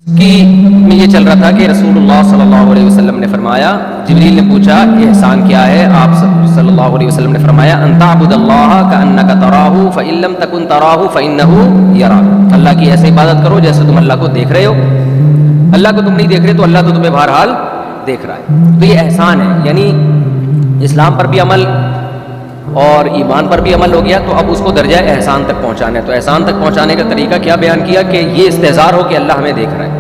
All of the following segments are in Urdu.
میں یہ چل رہا تھا کہ رسول اللہ صلی اللہ علیہ وسلم نے فرمایا، جبریل نے پوچھا احسان کیا ہے؟ آپ صلی اللہ علیہ وسلم نے فرمایا ان تعبد اللہ کأنک تراہ فإن لم تکن تراہ فإنہ یراک، اللہ کی ایسے عبادت کرو جیسے تم اللہ کو دیکھ رہے ہو، اللہ کو تم نہیں دیکھ رہے تو اللہ تو تمہیں بہرحال دیکھ رہا ہے۔ تو یہ احسان ہے، یعنی اسلام پر بھی عمل اور ایمان پر بھی عمل ہو گیا، تو اب اس کو درجہ احسان تک پہنچانا ہے۔ تو احسان تک پہنچانے کا طریقہ کیا بیان کیا کہ یہ استحضار ہو کہ اللہ ہمیں دیکھ رہا ہے۔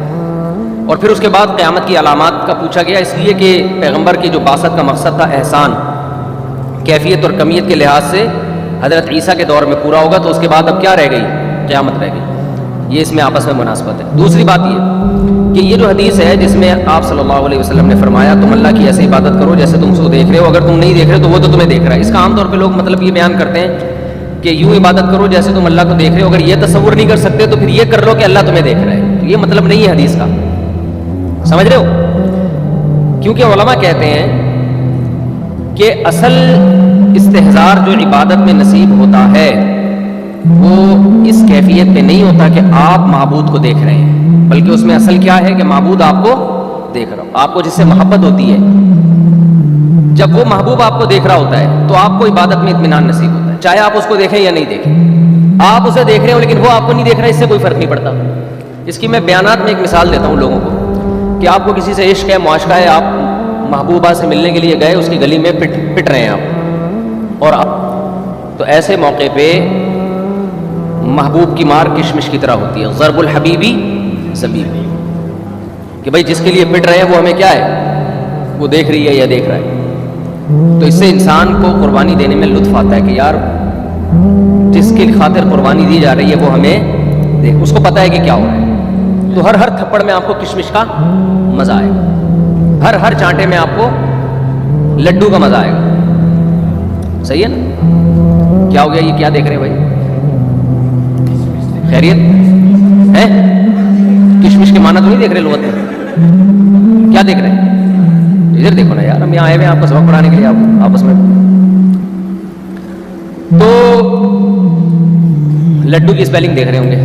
اور پھر اس کے بعد قیامت کی علامات کا پوچھا گیا، اس لیے کہ پیغمبر کی جو بعثت کا مقصد تھا احسان، کیفیت اور کمیت کے لحاظ سے حضرت عیسیٰ کے دور میں پورا ہوگا، تو اس کے بعد اب کیا رہ گئی؟ قیامت رہ گئی۔ یہ اس میں آپس میں مناسبت ہے۔ دوسری بات یہ کہ یہ جو حدیث ہے جس میں آپ صلی اللہ علیہ وسلم نے فرمایا تم اللہ کی ایسے عبادت کرو جیسے تم اس کو دیکھ رہے ہو، اگر تم نہیں دیکھ رہے تو وہ تو تمہیں دیکھ رہا ہے، اس کا عام طور پہ لوگ مطلب یہ بیان کرتے ہیں کہ یوں عبادت کرو جیسے تم اللہ کو دیکھ رہے ہو، اگر یہ تصور نہیں کر سکتے تو پھر یہ کر لو کہ اللہ تمہیں دیکھ رہا ہے۔ تو یہ مطلب نہیں ہے حدیث کا، سمجھ رہے ہو؟ کیونکہ علماء کہتے ہیں کہ اصل استحضار جو عبادت میں نصیب ہوتا ہے وہ اس کیفیت پہ نہیں ہوتا کہ آپ معبود کو دیکھ رہے ہیں، بلکہ اس میں اصل کیا ہے کہ معبود آپ کو دیکھ رہا ہو، آپ کو جس سے محبت ہوتی ہے، جب وہ محبوب آپ کو دیکھ رہا ہوتا ہے تو آپ کو عبادت میں اطمینان نصیب ہوتا ہے، چاہے آپ اس کو دیکھیں یا نہیں دیکھیں۔ آپ اسے دیکھ رہے ہو لیکن وہ آپ کو نہیں دیکھ رہا، اس سے کوئی فرق نہیں پڑتا۔ اس کی میں بیانات میں ایک مثال دیتا ہوں لوگوں کو کہ آپ کو کسی سے عشق ہے، معاشقہ ہے، آپ محبوبہ سے ملنے کے لیے گئے، اس کی گلی میں پٹ رہے ہیں آپ، اور آپ تو ایسے موقع پہ محبوب کی مار کشمش کی طرح ہوتی ہے، ضرب الحبیبی زبیب، کہ بھائی جس کے لیے پٹ رہے ہیں وہ ہمیں کیا ہے، وہ دیکھ رہی ہے یا دیکھ رہا ہے۔ تو اس سے انسان کو قربانی دینے میں لطف آتا ہے کہ یار جس کی خاطر قربانی دی جا رہی ہے وہ ہمیں دیکھ، اس کو پتہ ہے کہ کیا ہو رہا ہے، تو ہر تھپڑ میں آپ کو کشمش کا مزہ آئے گا، ہر چانٹے میں آپ کو لڈو کا مزہ آئے گا۔ صحیح ہے نا؟ کیا ہو گیا؟ یہ کیا دیکھ رہے ہیں بھائی؟ خیریت ہے؟ کشمش کے معنی تو نہیں دیکھ رہے لغت میں؟ کیا دیکھ رہے ہیں؟ ادھر دیکھو نا یار، ہم یہاں آئے ہوئے ہیں آپ کو سبق پڑھانے کے لیے، آپ آپس میں۔ تو لڈو کی اسپیلنگ دیکھ رہے ہوں گے،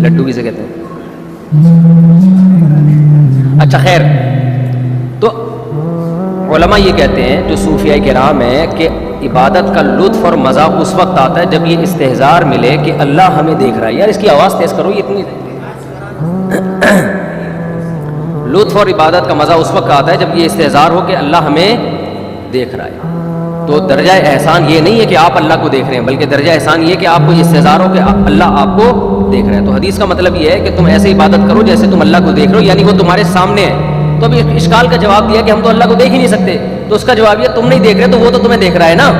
لڈو کسے کہتے ہیں؟ اچھا خیر، تو علماء یہ کہتے ہیں جو صوفیاء کرام ہیں کہ عبادت کا لطف اور مزہ اس وقت آتا ہے جب یہ استحضار ملے کہ اللہ ہمیں دیکھ رہا ہے۔ یار اس کی آواز تیز کرو، یہ اتنی لطف اور عبادت کا مزہ اس وقت آتا ہے جب یہ استحضار ہو کہ اللہ ہمیں دیکھ رہا ہے۔ تو درجہ احسان یہ نہیں ہے کہ آپ اللہ کو دیکھ رہے ہیں، بلکہ درجہ احسان یہ کہ آپ کو یہ استحضار ہو کہ اللہ آپ کو دیکھ رہا ہے۔ تو حدیث کا مطلب یہ ہے کہ تم ایسے عبادت کرو جیسے تم اللہ کو دیکھ رہے ہو، یعنی وہ تمہارے سامنے ہے۔ تو ابھی اشکال کا جواب دیا کہ ہم تو اللہ کو دیکھ ہی نہیں سکتے، تو اس کا جواب یہ تم نہیں دیکھ رہے تو وہ تو تمہیں دیکھ رہا ہے نا،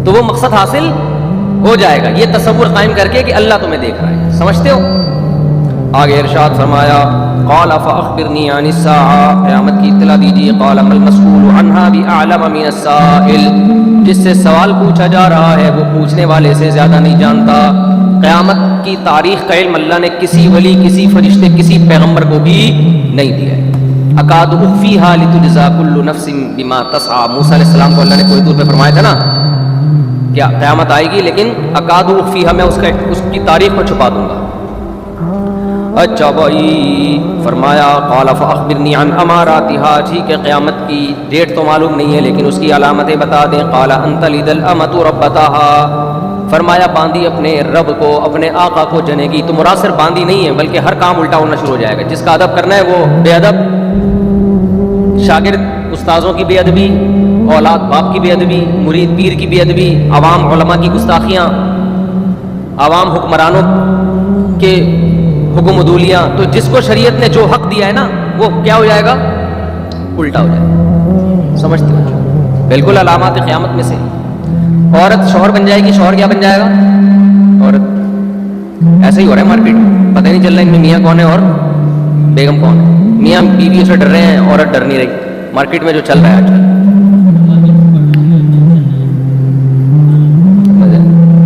تو وہ مقصد حاصل ہو جائے گا، یہ تصور قائم کر کے کہ اللہ تمہیں دیکھ رہا ہے۔ سمجھتے ہو؟ آگے ارشاد فرمایا قال فاخبرنی عن الساعہ، قیامت کی اطلاع دیجیے۔ قال ما المسئول عنها باعلم من السائل، جس سے سوال پوچھا جا رہا ہے وہ پوچھنے والے سے زیادہ نہیں جانتا۔ قیامت کی تاریخ کا علم اللہ نے کسی ولی، کسی فرشتے، کسی پیغمبر کو بھی نہیں دیا ہے۔ اکاد اخفیھا لتجزا کل نفس بما تسعی، موسیٰ علیہ السلام کو اللہ نے کوئی دور پہ فرمایا تھا نا کیا قیامت آئے گی، لیکن اکاد اخفیھا، میں اس کی تاریخ کو چھپا دوں گا۔ اچھا بھائی، فرمایا قال فاخبرنی عن اماراتها، ٹھیک ہے قیامت کی ڈیٹ تو معلوم نہیں ہے لیکن اس کی علامتیں بتا دیں۔ قال ان تلد الامۃ ربتها، فرمایا باندی اپنے رب کو، اپنے آقا کو جنے گی۔ تو مراد صرف باندی نہیں ہے بلکہ ہر کام الٹا ہونا شروع ہو جائے گا، جس کا ادب کرنا ہے وہ بے ادب، شاگرد استاذوں کی بے ادبی، اولاد باپ کی بے ادبی، مرید پیر کی بے ادبی، عوام علماء کی گستاخیاں، عوام حکمرانوں کے حکم عدولیاں۔ تو جس کو شریعت نے جو حق دیا ہے نا وہ کیا ہو جائے گا؟ الٹا ہو جائے گا۔ سمجھتے ہو؟ بالکل علامات قیامت میں سے عورت شوہر بن جائے گی، شوہر کیا بن جائے گا؟ عورت۔ ایسا ہی ہو رہا ہے مارکیٹ میں، پتہ نہیں چل رہا ان میں میاں کون ہے اور بیگم کون ہے۔ میاں بیوی سے ڈر رہے ہیں، عورت ڈر نہیں رہی، مارکیٹ میں جو چل رہا ہے آج کل۔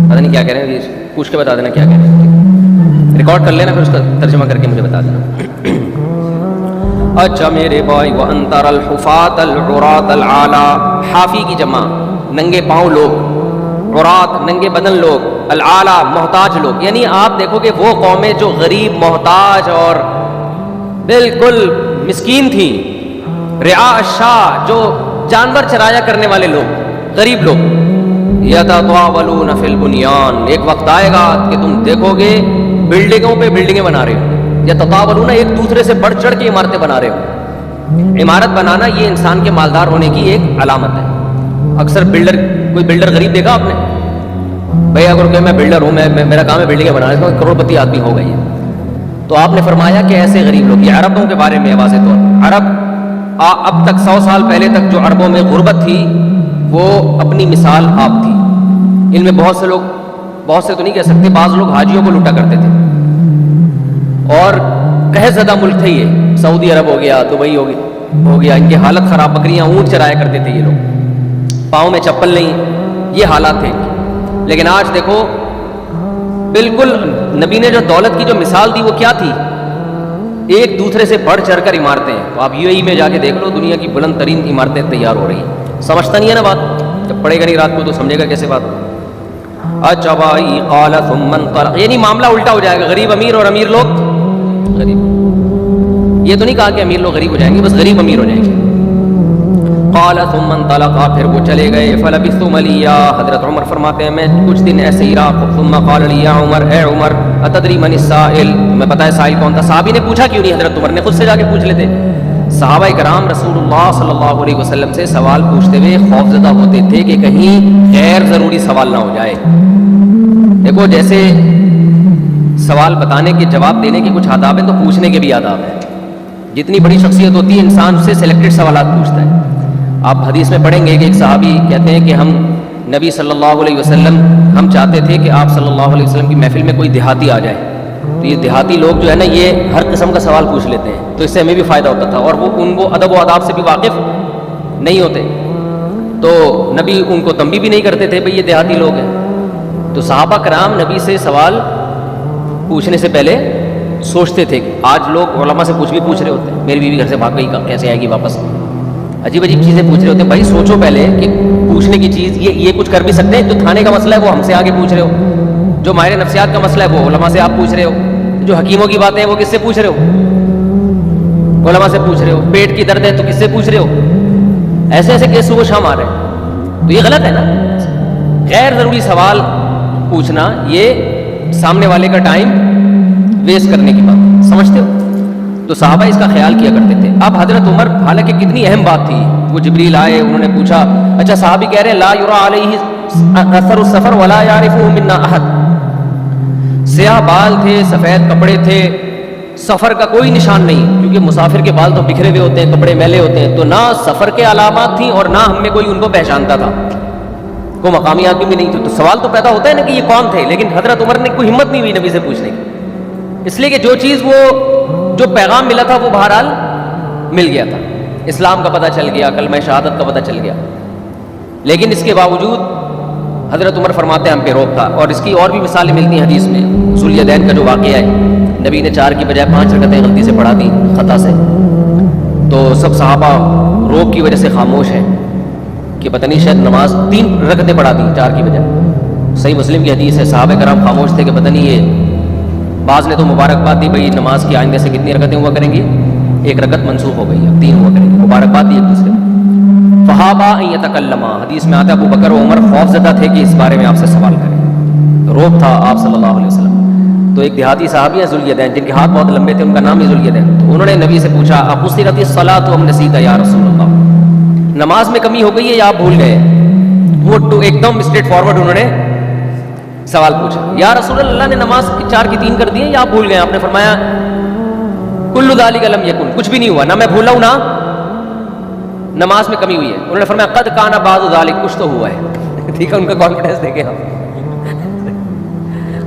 پتہ نہیں کیا کہہ رہے ہیں، پوچھ کے بتا دینا کیا کہہ رہے ہیں، ریکارڈ کر لینا پھر اس کا ترجمہ کر کے مجھے بتا دینا۔ اچھا میرے بھائی، وَأَن تَرَى الْحُفَاةَ الْعُرَاةَ الْعَالَىٰ، حافی کی جمع ننگے پاؤں لوگ، عرات ننگے بدن لوگ، العالا محتاج لوگ. یعنی آپ دیکھو کہ وہ قومیں جو غریب، محتاج اور بالکل مسکین تھیں، رعاء الشاہ جو جانور چرایا کرنے والے لوگ، غریب لوگ. یتطاولون فی البنیان، ایک وقت آئے گا کہ تم دیکھو گے بلڈنگوں پہ بلڈنگیں بنا رہے ہو. یتطاولون ایک دوسرے سے بڑھ چڑھ کے عمارتیں بنا رہے ہو. عمارت بنانا یہ انسان کے مالدار ہونے کی ایک علامت ہے. اکثر کوئی بلڈر غریب دیکھا آپ نے؟ بھائی اگر کہ میں بلڈر ہوں، میرا کام ہے بلڈنگیں بنانا، کروڑ پتی آدمی ہو گئی ہے. تو آپ نے فرمایا کہ ایسے غریب لوگ، یہ عربوں کے بارے میں واضح طور پر، عرب اب تک 100 سال پہلے تک جو عربوں میں غربت تھی وہ اپنی مثال آپ تھی. ان میں بہت سے لوگ، بہت سے تو نہیں کہہ سکتے، بعض لوگ حاجیوں کو لوٹا کرتے تھے اور قحط زدہ ملک تھے یہ. سعودی عرب ہو گیا، دبئی ہو گیا، ان کی حالت خراب، بکریاں اونٹ چرایا کرتے تھے یہ لوگ، پاؤں میں چپل نہیں، یہ حالات تھے. لیکن آج دیکھو بالکل نبی نے جو دولت کی جو مثال دی وہ کیا تھی؟ ایک دوسرے سے بڑھ چڑھ کر عمارتیں. تو آپ یو اے ای میں جا کے دیکھ لو، دنیا کی بلند ترین عمارتیں تیار ہو رہی ہیں. سمجھتا نہیں ہے نا بات، جب پڑھے گا نہیں رات کو تو سمجھے گا کیسے بات. اچبائی قال ثم انطلق، یعنی معاملہ الٹا ہو جائے گا، غریب امیر اور امیر لوگ غریب. یہ تو نہیں کہا کہ امیر لوگ غریب ہو جائیں گے، بس غریب امیر ہو جائیں گے. قال ثم انطلق، پھر وہ چلے گئے. فلبثت ملیا، حضرت عمر فرماتے ہیں میں کچھ دن ایسے ہی رہا. ثم قال لي يا عمر، اے عمر اتدری من السائل، میں پتہ ہے سائل کون تھا. صحابی نے پوچھا کیوں نہیں؟ حضرت عمر نے خود سے جا کے پوچھ لیتے. صحابہ کرام رسول اللہ صلی اللہ علیہ وسلم سے سوال پوچھتے ہوئے خوفزدہ ہوتے تھے کہ کہیں غیر ضروری سوال نہ ہو جائے. دیکھو جیسے سوال بتانے کے، جواب دینے کے کچھ آداب ہیں، تو پوچھنے کے بھی آداب ہیں. جتنی بڑی شخصیت ہوتی ہے انسان اس سے سلیکٹڈ سوالات پوچھتا ہے. آپ حدیث میں پڑھیں گے کہ ایک صحابی کہتے ہیں کہ ہم نبی صلی اللہ علیہ وسلم، ہم چاہتے تھے کہ آپ صلی اللہ علیہ وسلم کی محفل میں کوئی دیہاتی آ جائے. تو یہ دیہاتی لوگ جو ہے نا یہ ہر قسم کا سوال پوچھ لیتے ہیں، تو اس سے ہمیں بھی فائدہ ہوتا تھا، اور وہ ان کو ادب و آداب سے بھی واقف نہیں ہوتے. تو نبی ان کو تنبیہ بھی نہیں کرتے تھے بھئی یہ دیہاتی لوگ ہیں. تو صحابہ کرام نبی سے سوال پوچھنے سے پہلے سوچتے تھے. آج لوگ علماء سے کچھ بھی پوچھ رہے ہوتے ہیں، میری بیوی گھر سے بھاگ گئی کیسے آئے گی واپس، عجیب عجیب چیزیں پوچھ رہے ہوتے ہیں. بھائی سوچو پہلے کہ پوچھنے کی چیز یہ کچھ کر بھی سکتے ہیں. جو تھانے کا مسئلہ ہے وہ ہم سے آگے پوچھ رہے ہو، جو ماہر نفسیات کا مسئلہ ہے وہ علماء سے آپ پوچھ رہے ہو، جو حکیموں کی باتیں ہیں وہ کس سے پوچھ رہے ہو؟ علماء سے پوچھ رہے ہو. پیٹ کی درد ہے تو کس سے پوچھ رہے ہو؟ ایسے ایسے کیس صبح شام آ رہے ہیں. تو یہ غلط ہے نا، غیر ضروری سوال پوچھنا یہ سامنے والے کا ٹائم ویسٹ کرنے کی بات، سمجھتے ہو؟ تو صحابہ اس کا خیال کیا کرتے تھے. اب حضرت عمر، حالانکہ کتنی اہم بات تھی، وہ جبریل آئے، انہوں نے پوچھا. اچھا صحابی کہہ رہے ہیں لا یرا علیہ اثر السفر ولا یعرفہ منا احد، سیاہ بال تھے، سفید کپڑے تھے، سفر کا کوئی نشان نہیں، کیونکہ مسافر کے بال تو بکھرے ہوئے ہوتے ہیں، کپڑے میلے ہوتے ہیں. تو نہ سفر کے علامات تھیں اور نہ ہم میں کوئی ان کو پہچانتا تھا، کوئی مقامی آدمی بھی نہیں تھا. تو سوال تو پیدا ہوتا ہے نا کہ یہ کون تھے، لیکن حضرت عمر نے کوئی ہمت نہیں ہوئی نبی سے پوچھنے کی، اس لیے کہ جو چیز جو پیغام ملا تھا وہ بہرحال مل گیا تھا. اسلام کا پتہ چل گیا، کلمہ شہادت کا پتہ چل گیا. لیکن اس کے باوجود حضرت عمر فرماتے ہیں ہم پہ روک تھا. اور اس کی اور بھی مثالیں ملتی ہیں حدیث میں. ذوالیدین کا جو واقعہ ہے، نبی نے 4 کی بجائے 5 رکعتیں غلطی سے پڑھا دی، خطا سے. تو سب صحابہ روک کی وجہ سے خاموش ہیں کہ پتہ نہیں شاید نماز 3 رکعتیں پڑھا دی 4 کی بجائے. صحیح مسلم کی حدیث ہے، صحابہ کرام خاموش تھے کہ پتہ نہیں یہ. بعض نے تو مبارکباد دی، بھئی نماز کی آئندہ سے کتنی رکعتیں ہوا کریں گی؟ 1 رکعت منسوخ ہو گئی، اب 3 ہوا کریں گی. مبارکباد دی ایک دوسرے کو. فہابا ان یتکلما، حدیث میں آتا ہے ابو بکر و عمر خوف زدہ تھے کہ اس بارے میں آپ سے سوال کریں. روک تھا آپ صلی اللہ علیہ وسلم. تو ایک دیہاتی صحابی ہیں ذوالیدین، جن کے ہاتھ بہت لمبے تھے، ان کا نام ہی ذوالیدین. تو انہوں نے نبی سے پوچھا اقصرت الصلاۃ ام نسیت یا رسول اللہ، نماز میں کمی ہو گئی ہے یا آپ بھول گئے؟ وہ ایک دم اسٹریٹ فارورڈ انہوں نے سوال پوچھا. یا رسول اللہ نے نماز 4 کی 3 کر دی ہے یا آپ بھول گئے؟ آپ نے فرمایا کل ذالک لم یکن، کچھ بھی نہیں ہوا، نہ میں بھولا ہوں نہ نماز میں کمی ہوئی ہے. انہوں نے فرمایا قد کان بعض ذالک، کچھ تو ہوا ہے. ٹھیک ہے، ان کا کانفیڈنس دیکھیں ہم.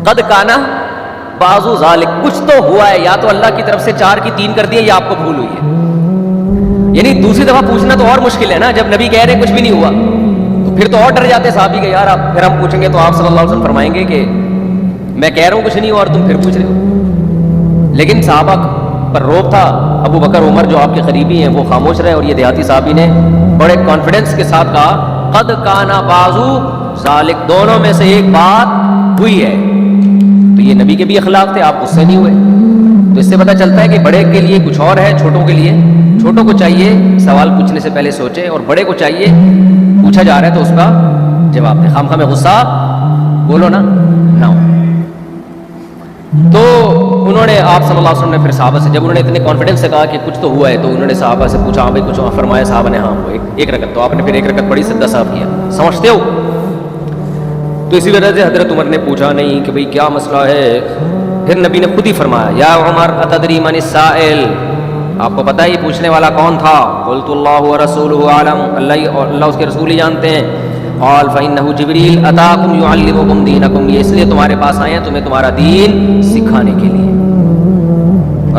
قد کان بعض ذالک، کچھ تو ہوا ہے، یا تو اللہ کی طرف سے 4 کی 3 کر دی ہے یا آپ کو بھول ہوئی ہے. یعنی دوسری دفعہ پوچھنا تو اور مشکل ہے نا، جب نبی کہہ رہے ہیں کچھ بھی نہیں ہوا تو پھر تو اور ڈر جاتے صحابی کہ یار آپ، پھر ہم پوچھیں گے تو آپ صلی اللہ علیہ وسلم فرمائیں گے کہ میں کہہ رہا ہوں کچھ نہیں ہوا اور تم پھر پوچھ رہے ہو. لیکن صحابہ پر روب تھا. ابو بکر عمر جو آپ کے قریبی ہیں وہ خاموش رہے، اور یہ دیہاتی صحابی نے بڑے کانفیڈنس کے ساتھ کہا قد کان بعض ذالک، دونوں میں سے ایک بات ہوئی ہے. تو یہ نبی کے بھی اخلاق تھے، آپ غصے نہیں ہوئے. تو اس سے پتہ چلتا ہے کہ بڑے کے لیے کچھ اور ہے، چھوٹوں کے لیے. چھوٹوں کو چاہیے سوال پوچھنے سے پہلے سوچے، اور بڑے کو چاہیے پوچھا جا رہا ہے تو اس کا جواب دے. خام میں غصہ بولو نا نہ ہو. تو انہوں نے آپ صلی اللہ علیہ وسلم نے پھر صحابہ سے، جب انہوں نے اتنے کانفیڈنس سے کہا کہ کچھ تو ہوا ہے، تو انہوں نے صحابہ سے پوچھا، ہاں بھائی کچھ فرمایا؟ صحابہ نے ہاں وہ ایک رکعت. تو آپ نے پھر ایک رکعت پڑھی، سجدہ صاحب کیا. سمجھتے ہو؟ تو اسی وجہ سے حضرت عمر نے پوچھا نہیں کہ بھئی کیا مسئلہ ہے. پھر نبی نے خود ہی فرمایا، یا عمر اتدری من السائل، آپ کو پتہ ہے یہ پوچھنے والا کون تھا؟ قلت اللہ ورسولہ اعلم، اللہ اس کے رسول ہی جانتے ہیں. قال فإنه جبریل اتاکم یعلمکم دینکم، یہ اس لیے تمہارے پاس آئے ہیں تمہیں تمہارا دین سکھانے کے لیے.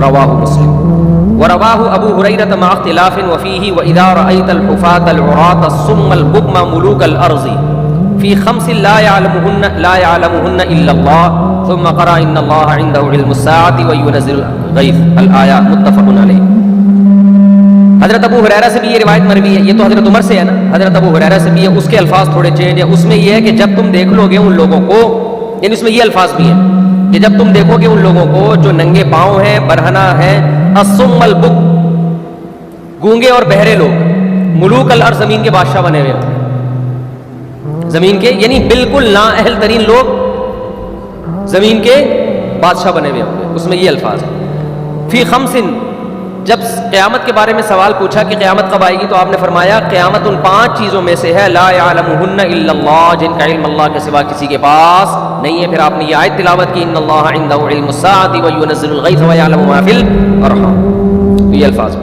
رواہ مسلم. ورواہ ابو ہریرہ مع اختلاف وفیہ وإذا رأیت الحفاة العراة الصم البکم ملوک الارض فی خمس لا يعلمهن الا اللہ ثم قرأ ان اللہ عنده علم الساعة وينزل الغیث الآیات متفق علیہ. حضرت ابو ہریرہ سے بھی یہ روایت مروی ہے. یہ تو حضرت عمر سے ہے نا، حضرت ابو ہریرہ سے بھی ہے. اس کے الفاظ تھوڑے چینج ہیں. اس میں یہ ہے کہ جب تم دیکھ لو گے ان لوگوں کو، یعنی اس میں یہ الفاظ بھی ہیں کہ جب تم دیکھو گے ان لوگوں کو جو ننگے پاؤں ہیں، برہنہ ہیں، الصم البکم، گونگے اور بہرے لوگ، ملوک الارض، زمین کے بادشاہ بنے ہوئے ہوں، زمین کے یعنی بالکل نا اہل ترین لوگ زمین کے بادشاہ بنے ہوئے ہوں گے. اس میں یہ الفاظ ہیں. فی خمس، جب قیامت کے بارے میں سوال پوچھا کہ قیامت کب آئے گی، تو آپ نے فرمایا قیامت ان 5 چیزوں میں سے ہے، لا يعلمهن الا اللہ، جن کا علم اللہ کے سوا کسی کے پاس نہیں ہے. پھر آپ نے یہ آیت تلاوت کی، ان اللہ عنده علم الساعة وينزل الغیث ويعلم ما في الارحام. یہ الفاظ